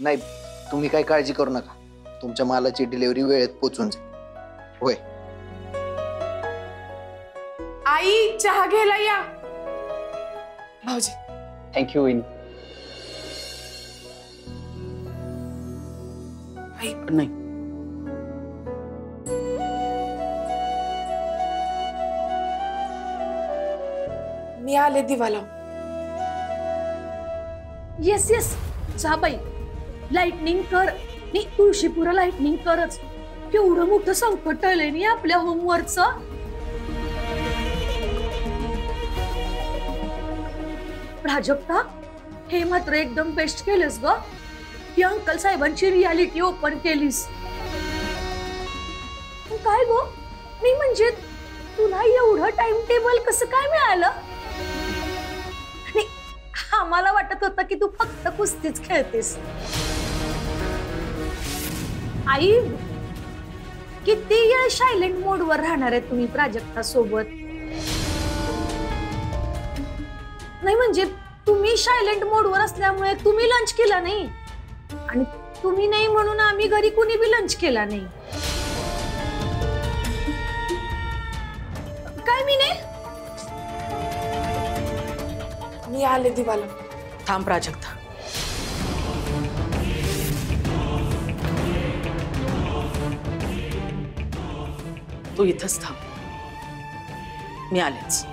नाही, तुम्ही काही काळजी करू नका, तुमच्या मालाची डिलिव्हरी वेळेत पोहोचून जाईल. होय. आई चहा घ्यायला या. भाऊजी. थँक्यू वहिनी. आई नाही, मी आले दिवा लावून. येस येस जा बाई, लाइटनिंग कर. नी तुळशीपुरा लाइटनिंग करच. केवढं मोठं संकट आलंय नी आपल्या होमवरचं. प्राजक्ता, हे मात्र एकदम बेस्ट केलंस ग. ही अंकल साहेबांची रियालिटी ओपन केलीस. काय गो, मी म्हणजे तुला एवढं टाइम टेबल कसं काय मिळालं? आम्हाला वाटत होतं की तू फक्त कुस्तीच खेळतेस. आई, किती वेळ सायलेंट मोड वर राहणार आहे तुम्ही प्राजक्ता सोबत? नाही म्हणजे तुम्ही सायलेंट मोड वर असल्यामुळे तुम्ही लंच केला नाही, आणि तुम्ही नाही म्हणून आम्ही घरी कुणी बी लंच केला नाही. काय मी नाही? मी आले दिवा लावून. थांब प्राजक्ता. तू इथंच थांब, मी आलेच.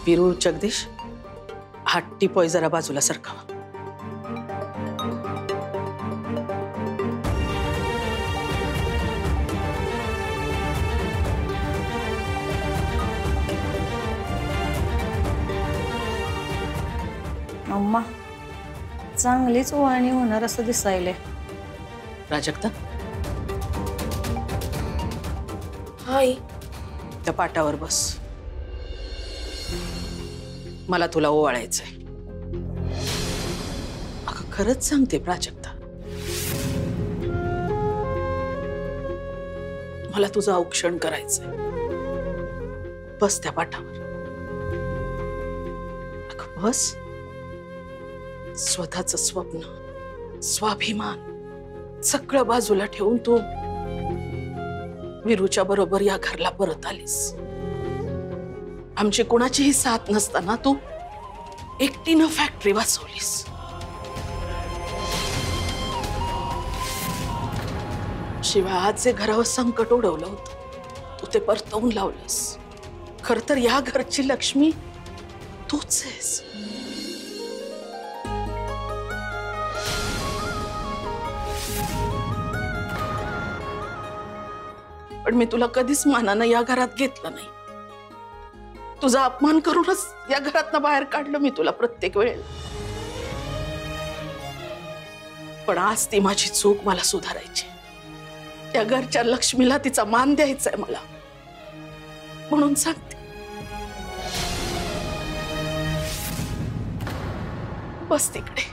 वीरू, जगदीश, हा टिपॉय जरा बाजूला सरकावा. अम्मा, चांगलीच ओवाळणी होणार असं दिसायले. प्राजक्ता, आई त्या पाटावर बस. मला तुला ओवाळायचंय. अगं खरंच सांगते प्राजक्ता, मला तुझं औक्षण करायचंय. बस त्या पाटावर. अगं बस. स्वतःचं स्वप्न, स्वाभिमान सगळं बाजूला ठेवून तू वीरूच्या बरोबर या घरला परत आलीस. आमची कोणाचीही साथ नसताना तू एकटीनं फॅक्टरी वाचवलीस. शिवाय आज जे घरावर संकट ओढवलं होतं तू ते परतवून लावलंस. खर तर या घरची लक्ष्मी तूच आहेस. पण मी तुला कधीच मानानं या घरात घेतलं नाही. तुझा अपमान करूनच या घरातनं बाहेर काढलं मी तुला प्रत्येक वेळेला. पण आज ती माझी चूक मला सुधारायची. त्या घरच्या लक्ष्मीला तिचा मान द्यायचा आहे मला, म्हणून सांगते. बस तिकडे.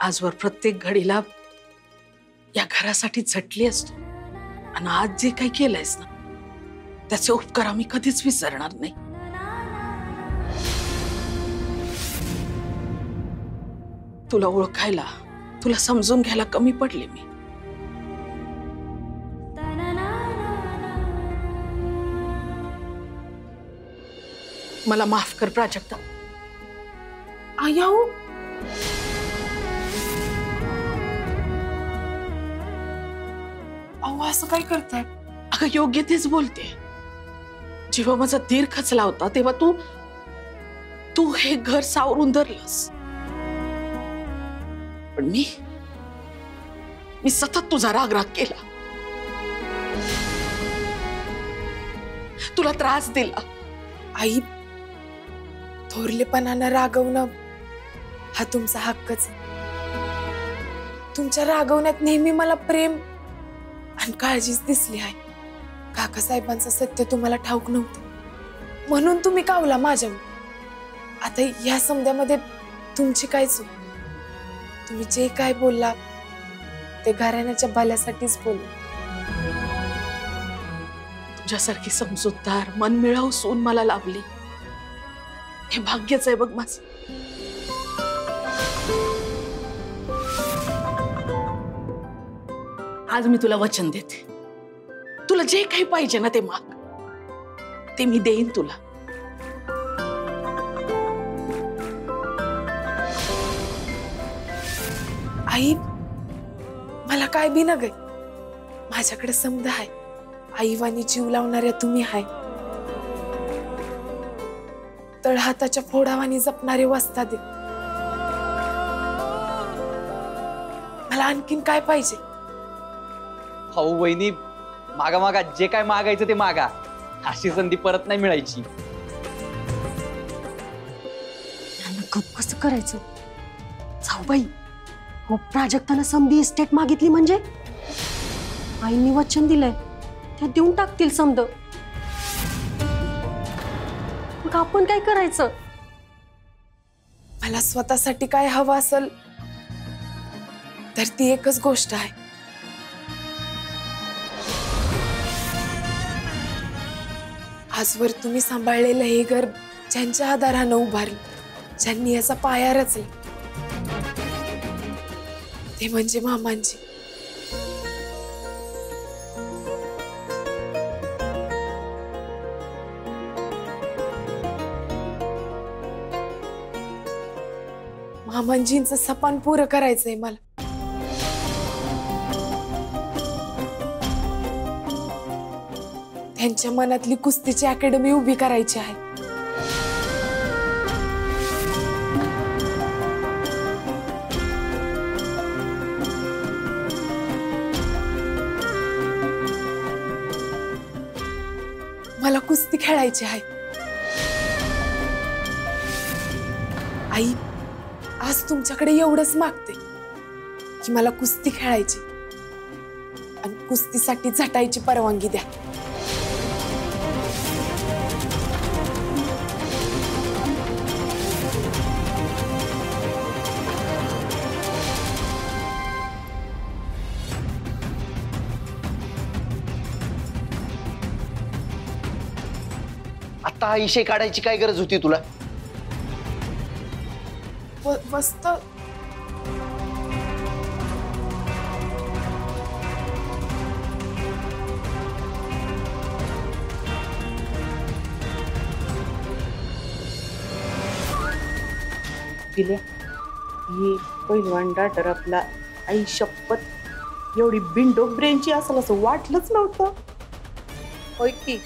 आजवर प्रत्येक घडीला या घरासाठी झटली असतो, आणि आज जे काही केलंयस ना त्याचे उपकार आम्ही कधीच विसरणार नाही. तुला ओळखायला, तुला समजून घ्यायला कमी पडले मी. मला माफ कर प्राजक्ता. आयाऊ अहो असं काय करताय? अगं योग्य तेच बोलते. जेव्हा माझा धीर खचला होता तेव्हा तू तू हे घर सावरून धरलंस. पण मी सतत तुझा राग केला, तुला त्रास दिला. आई, थोरलेपणानं रागवणं हा तुमचा हक्कच आहे. तुमच्या रागवण्यात नेहमी मला प्रेम आणि काळजीच दिसली आहे. काकासाहेबांचं सत्य तुम्हाला ठाऊक नव्हतं म्हणून तुम्ही कावला माझ्यावर. आता या समध्यामध्ये तुमची काय चूक? तुम्ही जे काय बोलला ते घराण्याच्या भल्यासाठीच बोलला. तुझ्यासारखी समजूतदार मनमिळावू सून मला लाभली हे भाग्यच आहे बघ माझं. आज मी तुला वचन देते, तुला जे काही पाहिजे ना ते माग, ते मी देईन तुला. आई, मला काय बी न गय, माझ्याकडे समज आहे. आईवानी जीव लावणाऱ्या तुम्ही हाय, तळहाताच्या फोडावानी जपणारे वस्ता दे. मला आणखीन काय पाहिजे? भाऊ वहिनी, मागा मागा, जे काय मागायचं ते मागा. अशी संधी परत नाही मिळायची. गप कसं करायचं जाऊबाई? हो, प्राजक्तानं समधी इस्टेट मागितली म्हणजे आईंनी वचन दिलंय ते देऊन टाकतील समद. मग आपण काय करायचं? मला स्वतःसाठी काय हवं असेल तर ती एकच गोष्ट आहे. आजवर तुम्ही सांभाळलेलं हे घर ज्यांच्या आधारानं उभारलं, ज्यांनी याचा पाया रचला, ते म्हणजे मामांची. मामांजींचं सपन पुरं करायचंय मला. त्यांच्या मनातली कुस्तीची अकॅडमी उभी करायची आहे. मला कुस्ती खेळायची आहे. आई, आज तुमच्याकडे एवढंच मागते की मला कुस्ती खेळायची आणि कुस्तीसाठी झटायची परवानगी द्या. आता हा विषय काढायची काय गरज होती तुला? मस्त. दिल्या ही पहिलवान डाटर आपला आई शपथ एवढी बिंडो ब्रेनची असेल असं वाटलंच नव्हतं. होय की,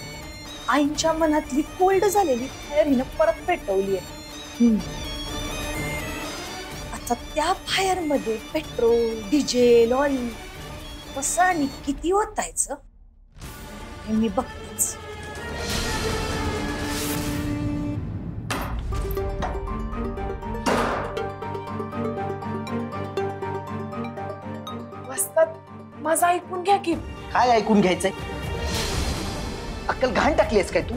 आईंच्या मनातली कोल्ड झालेली फायर हिनं परत पेटवली आहे. आता त्या फायर मध्ये पेट्रोल, डिझेल, ऑइल कसं आणि किती ओतायचं हे मी बघतेच. वस्तात माझं ऐकून घ्या की. काय ऐकून घ्यायचंय? अक्कल घाण टाकलीस काय तू?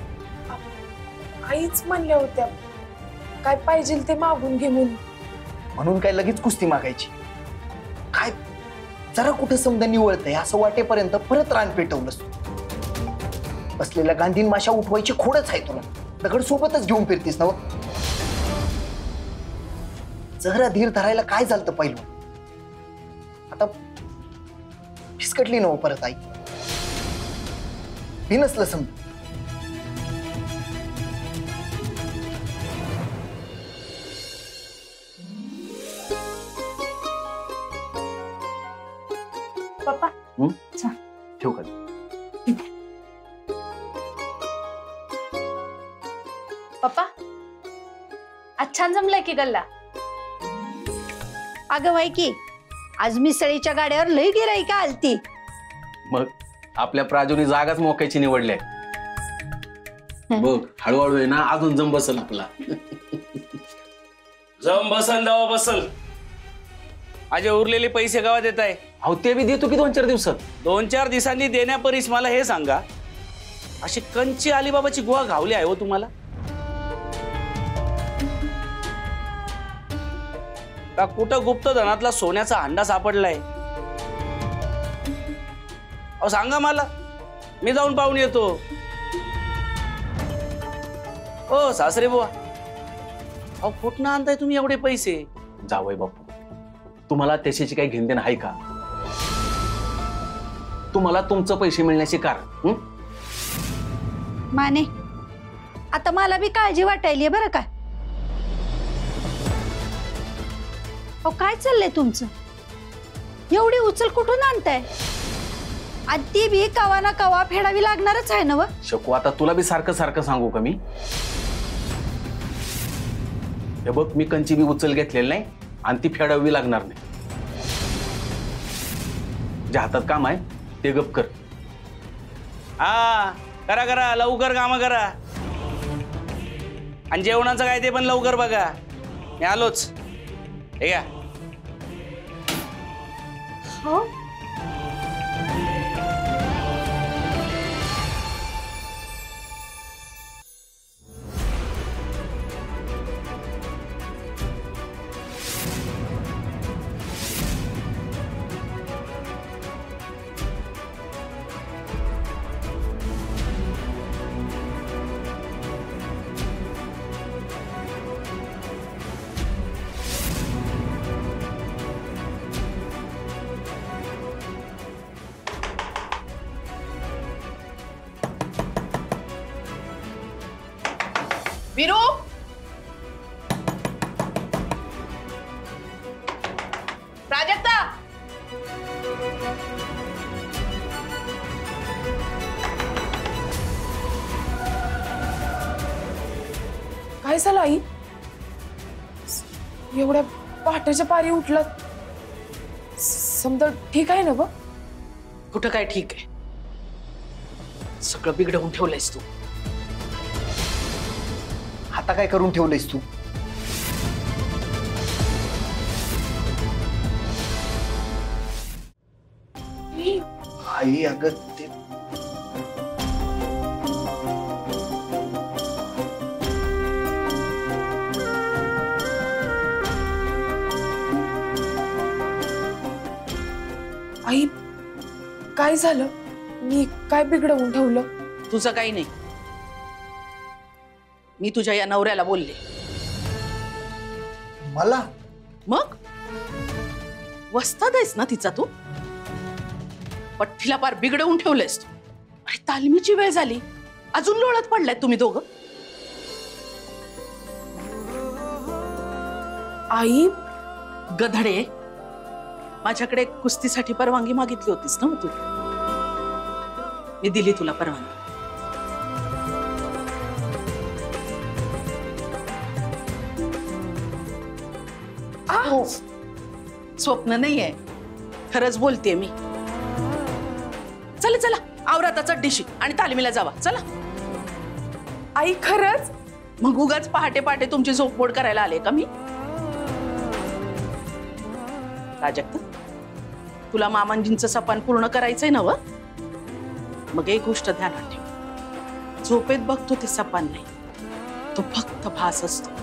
आईच म्हणल्या होत्या काय पाहिजे ते मागून घे म्हणून काय लगेच कुस्ती मागायची? काय जरा कुठं समजा निवळतंय असं वाटेपर्यंत परत रान पेटवलंस. बसलेल्या गांधीन माशा उठवायची खोडच आहे तुला. दगड सोबतच घेऊन फिरतीस ना. जरा धीर धरायला काय झालं पहिलं? आता फिसकटली नव परत आई. मी नसलं समज. पप्पा आज छान जमलाय की गल्ला. अगं बाई की आज मिसळीच्या गाड्यावर लई गिराईका आलती. मग आपल्या प्राजूनी जागाच मोकायची निवडली आहे. बघ हळूहळू आहे ना अजून जम बसल आपला. जम बसल दवा बसल. माझे उरलेले पैसे गावात येत आहे. अहो ते बी देतो की 2-4 दिवसात. 2-4 दिवसांनी देण्यापरीस मला हे सांगा, अशी कंची अलिबाबाची गुहा घावली आहे हो तुम्हाला? का कुठं गुप्त धनातला सोन्याचा अंडा सापडलाय? अहो सांगा मला, मी जाऊन पाहून येतो. ओ सासरे बुवा, अहो कुठनं आणताय तुम्ही एवढे पैसे? जावई बापू, तुम्हाला त्याच्याची काही घेणदेण आहे का? तुम्हाला तुमचं पैसे मिळण्याचे कारण माने आता मला बी काळजी वाटायली बरं का. अहो काय चाललंय तुमचं? एवढी उचल कुठून आणताय? आणि ती बी कवा ना कवा फेडावी लागणारच आहे ना व. शकू आता तुला बी सारखं सारखं सांगू का मी? हे बघ मी कंची बी उचल घेतलेली नाही आणि ती फेडावी लागणार नाही. ज्या हातात काम आहे ते गप कर. हा करा करा लवकर काम करा. आणि जेवणाचं काय ते पण लवकर बघा. मी आलोच. हे घ्या. हो विरू, प्राजक्ता, काय झालं आई? एवढ्या पहाटेच्या पारी उठलं. समजा ठीक आहे ना ग? कुठं काय ठीक आहे? सगळं बिघडवून ठेवलंयस तू. आता काय करून ठेवलंयस तू? आई अगं ते आई काय झालं? मी काय बिघडवून ठेवलं? तुझं काही नाही. मी तुझ्या या नवऱ्याला बोलले. मला मग वस्ताद आहेस ना तिचा तू? पठ्ठीला पार बिघडवून ठेवलंयस तू. अरे तालमीची वेळ झाली, अजून लोळत पडलाय तुम्ही दोघं. आई गधडे, माझ्याकडे कुस्तीसाठी परवानगी मागितली होतीस ना तू? मी दिली तुला परवानगी. हो, स्वप्न नाहीये, खरंच बोलतेय मी. चला चला आवरा त्याचा डिशी आणि तालमीला जावा. चला. आई खरंच? मग उगाच पहाटे पहाटे तुमची झोपमोड करायला आले का मी? प्राजक्ता, तुला मामांजींचं सपान पूर्ण करायचंय ना व? मग एक गोष्ट ध्यानात ठेव, झोपेत बघतो ते सपान नाही, तो फक्त भास असतो.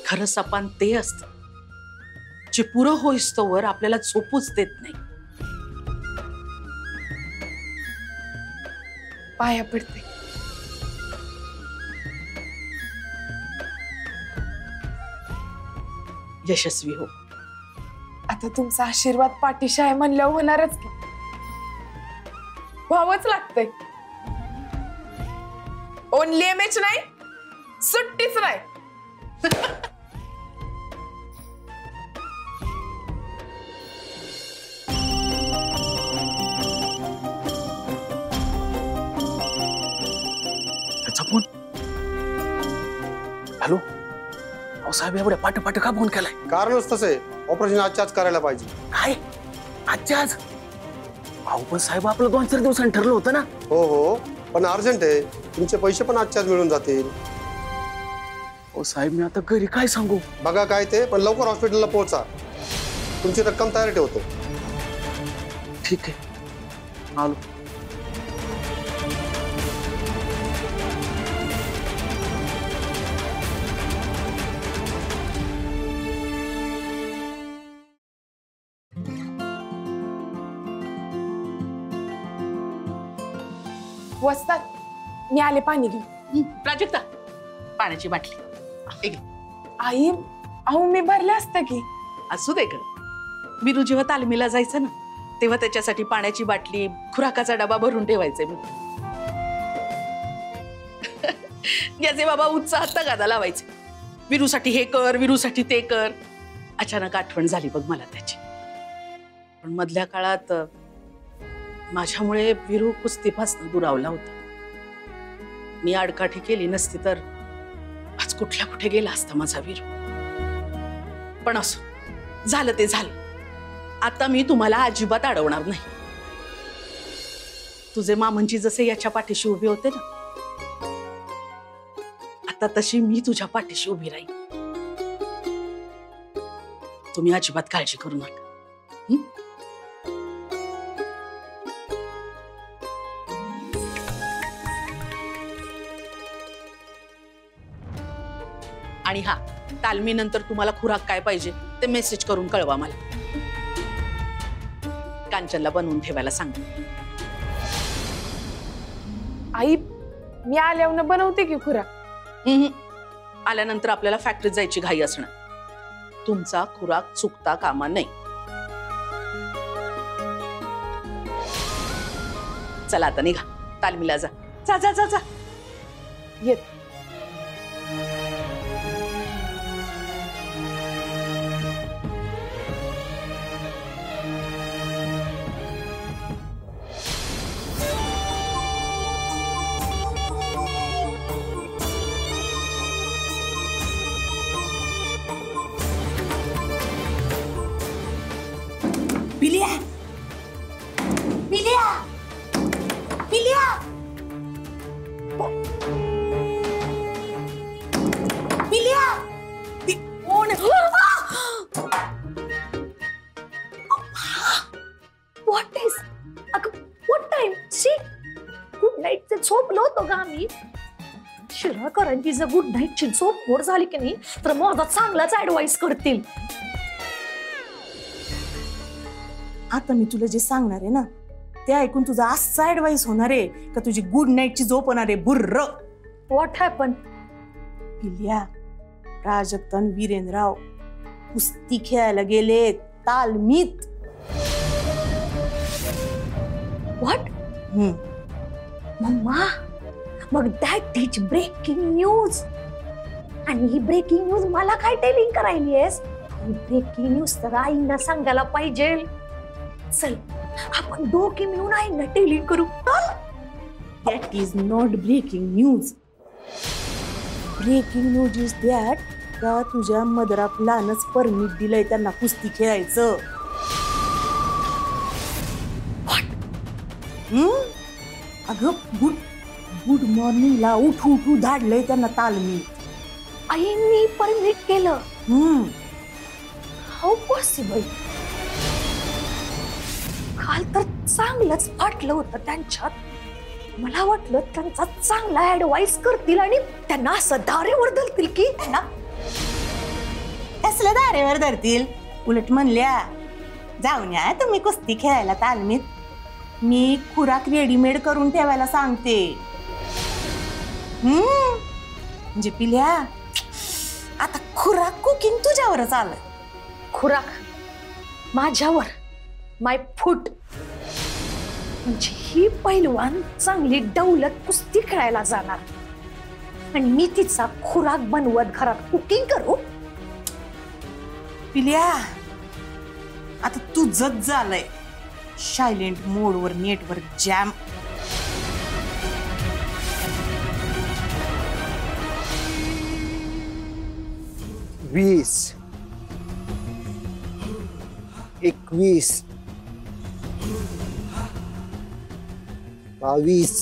खरं सपान ते असतं जे पुरं होईस्तोवर आपल्याला झोपूच देत नाही. पाया पडते. यशस्वी हो. आता तुमचा आशीर्वाद पाठीशी आहे म्हणल्यावर होणारच की. व्हावंच लागतंय. ओनली एमएच नाही, सुट्टीच नाही. फोन. हॅलो, अहो साहेब एवढ्या पाठ का फोन केलाय? कारणच तसं आहे, ऑपरेशन आजच्या आज करायला पाहिजे. काय आजच्या आज? अहो पण साहेब आपलं 2-4 दिवसांनी ठरलं होतं ना. हो, पण अर्जंट आहे. तुमचे पैसे पण आजच्या आज मिळून जातील. हो साहेब, मी आता घरी काय सांगू? बघा काय ते, पण लवकर हॉस्पिटलला पोहोचा. तुमची रक्कम तयार ठेवतो. ठीक आहे, आलो. वस्तात मी आले पाणी घेऊन. प्राजक्ता, पाण्याची बाटली. हे घे. आई, अहो मी भरले असतं की. असू दे ग. विरू जेव्हा तालमीला जायचं ना, तेव्हा त्याच्यासाठी पाण्याची बाटली, खुराकाचा डबा भरून ठेवायचे मी. याचे बाबा उत्साहात तगादा लावायचे. विरूसाठी हे कर, विरूसाठी ते कर. अचानक आठवण झाली बघ मला त्याची. पण मधल्या काळात माझ्यामुळे विरू कुस्तीपासून दुरावला होता. मी आडकाठी केली नसती तर आज कुठल्या कुठे गेला असता माझा विरू. पण असो, झालं ते झालं. आता मी तुम्हाला अजिबात अडवणार नाही. तुझे मामंजी जसे याच्या पाठीशी उभे होते ना, आता तशी मी तुझ्या पाठीशी उभी राहील. तुम्ही अजिबात काळजी करू नका. आणि हा, तालमीनंतर तुम्हाला खुराक काय पाहिजे ते मेसेज करून कळवा मला. कांचनला बनवून ठेवायला सांग. आई, मी आल्यावर बनवते की खुराक. आल्यानंतर आपल्याला फॅक्टरीत जायची घाई असणार. तुमचा खुराक चुकता कामा नाही. चला आता निघा, तालमीला जा. जा जा जा जा. येत. पिलिया, पिलिया, पिलिया, पिलिया. कोण? What is? अगं, व्हॉट टाइम? सी, गुड नाईटचे झोपलो होतो का आम्ही? शिराकरांची जर गुड नाईटची झोप मोड झाली की नाही तर माझा चांगलाच ऍडवाइस करतील. आता मी तुला जे सांगणार आहे ना, ते ऐकून तुझा असा ऍडवाइस होणार आहे का तुझी गुड नाईटची झोप होणार आहे. बुर्र. What happen? पिल्या, प्राजक्ता आणि वीरेंद्रराव कुस्ती खेळायला गेले तालमीत. व्हॉट? मम्मा, मग दॅट इज ब्रेकिंग न्यूज. आणि ही ब्रेकिंग न्यूज मला काय टेलिंग करायली आहेस? ही ब्रेकिंग न्यूज तर आईना सांगायला पाहिजे. चल, आपण दोघे मिळून आईना टेलिंग करू. That is not breaking news. Breaking news is that का तुझ्या मदरा प्लानच परमिट दिलंय त्यांना कुस्ती खेळायचं. अगं, गुड मॉर्निंगला उठू धाडलंय त्यांना तालमी. आईंनी परमिट केलं? How possible? काल तर चांगलंच फाटलं होतं त्यांच्यात. मला वाटलं त्यांचा चांगला ऍडवाइस करतील आणि त्यांना असं दारेवर धरतील की त्यांना. कसलं दारेवर धरतील? उलट म्हणल्या, जाऊन या तुम्ही कुस्ती खेळायला तालमीत, मी खुराक रेडीमेड करून ठेवायला सांगते. म्हणजे पिल्या, आता खुराक कुकिंग तुझ्यावरच आलं. खुराक माझ्यावर? माय फूड. म्हणजे ही पैलवान चांगली डौलत कुस्ती खेळायला जाणार आणि मी तिचा खुराक बनवत घरात कुकिंग करू? पिल्या, आता तुझंच झालंय सायलेंट मोडवर नेटवर्क जॅम. 20 21 22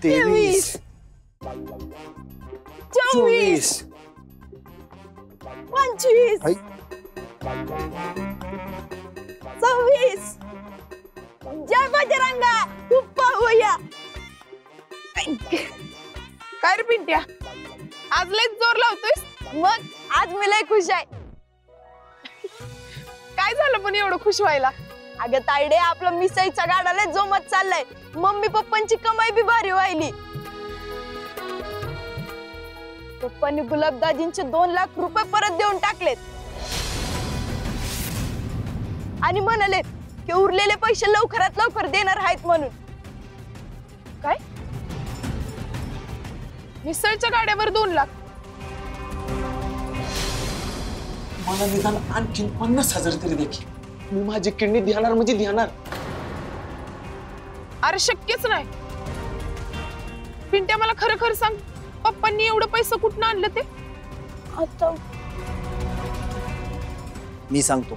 23 24 25 हाय. 26 जय बजरंगा तुप्पा होया. काय रे पिंट्या, आज लयच जोर लावतोयस. मग आज मी लय खुश आहे. काय झालं पण एवढं खुश व्हायला? अगं तायडे, आपला मिसळीचा गाडा लय जोमात चाललाय. मम्मी पप्पांची कमाई बी भारी व्हायली. पप्पांनी गुलाबदाजींचे 2 लाख रुपये परत देऊन टाकलेत आणि म्हणाले की उरलेले पैसे लवकरात लवकर देणार आहेत म्हणून. काय? मिसळच्या गाड्यावर 2 लाख? मला निदान आणखीन 50,000 तरी देखील. मी माझी किडनी देणार म्हणजे देणार. अरे शक्यच नाही. पिंट्या, मला खरं खरं सांग, पप्पांनी एवढं पैसे कुठनं आणलं ते? आता मी सांगतो.